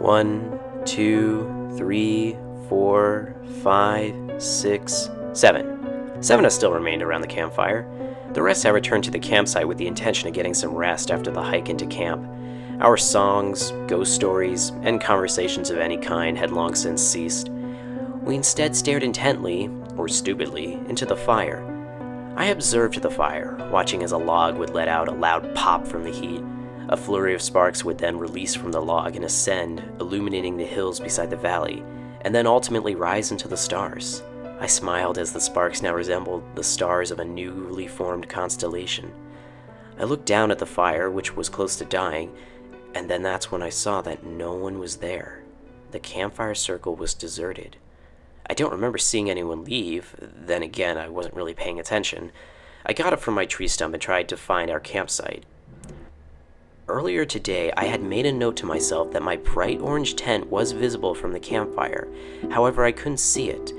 1, 2, 3, 4, 5, 6, 7. 7 has still remained around the campfire. The rest have returned to the campsite with the intention of getting some rest after the hike into camp. Our songs, ghost stories, and conversations of any kind had long since ceased. We instead stared intently, or stupidly, into the fire. I observed the fire, watching as a log would let out a loud pop from the heat. A flurry of sparks would then release from the log and ascend, illuminating the hills beside the valley, and then ultimately rise into the stars. I smiled as the sparks now resembled the stars of a newly formed constellation. I looked down at the fire, which was close to dying, and then that's when I saw that no one was there. The campfire circle was deserted. I don't remember seeing anyone leave. Then again, I wasn't really paying attention. I got up from my tree stump and tried to find our campsite. Earlier today, I had made a note to myself that my bright orange tent was visible from the campfire. However, I couldn't see it.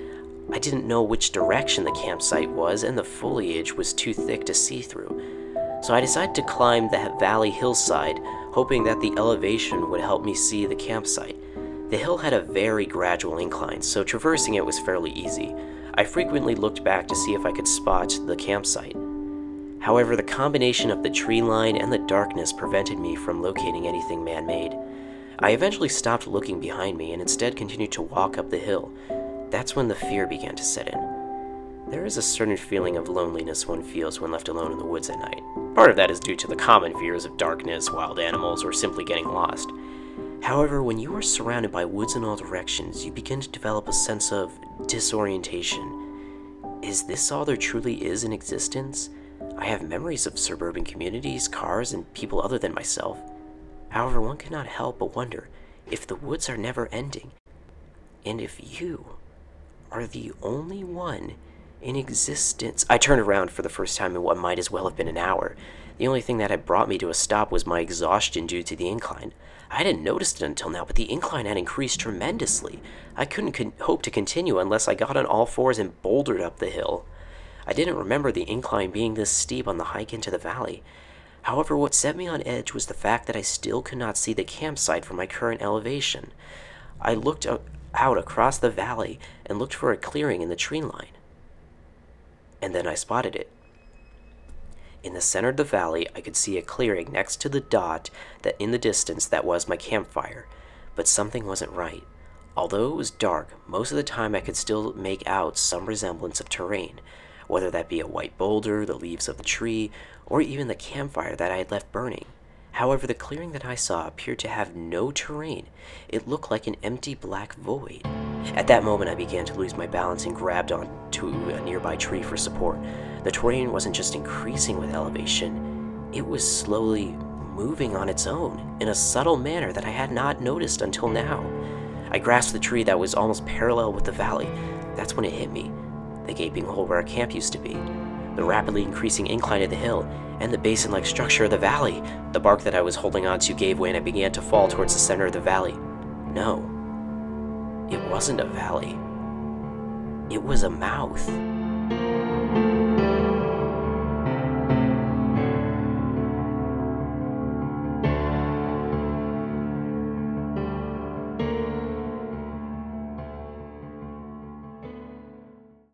I didn't know which direction the campsite was, and the foliage was too thick to see through. So I decided to climb the valley hillside, hoping that the elevation would help me see the campsite. The hill had a very gradual incline, so traversing it was fairly easy. I frequently looked back to see if I could spot the campsite. However, the combination of the tree line and the darkness prevented me from locating anything man-made. I eventually stopped looking behind me and instead continued to walk up the hill. That's when the fear began to set in. There is a certain feeling of loneliness one feels when left alone in the woods at night. Part of that is due to the common fears of darkness, wild animals, or simply getting lost. However, when you are surrounded by woods in all directions, you begin to develop a sense of disorientation. Is this all there truly is in existence? I have memories of suburban communities, cars, and people other than myself. However, one cannot help but wonder if the woods are never ending, and if you are the only one in existence. I turned around for the first time in what might as well have been an hour. The only thing that had brought me to a stop was my exhaustion due to the incline. I hadn't noticed it until now, but the incline had increased tremendously. I couldn't hope to continue unless I got on all fours and bouldered up the hill. I didn't remember the incline being this steep on the hike into the valley. However, what set me on edge was the fact that I still could not see the campsite from my current elevation. I looked out across the valley and looked for a clearing in the tree line. And then I spotted it. In the center of the valley, I could see a clearing next to the dot that in the distance that was my campfire, but something wasn't right. Although it was dark, most of the time I could still make out some resemblance of terrain, whether that be a white boulder, the leaves of the tree, or even the campfire that I had left burning. However, the clearing that I saw appeared to have no terrain. It looked like an empty black void. At that moment, I began to lose my balance and grabbed onto a nearby tree for support. The terrain wasn't just increasing with elevation, it was slowly moving on its own in a subtle manner that I had not noticed until now. I grasped the tree that was almost parallel with the valley. That's when it hit me. The gaping hole where our camp used to be, the rapidly increasing incline of the hill, and the basin-like structure of the valley. The bark that I was holding onto gave way and I began to fall towards the center of the valley. No, it wasn't a valley. It was a mouth.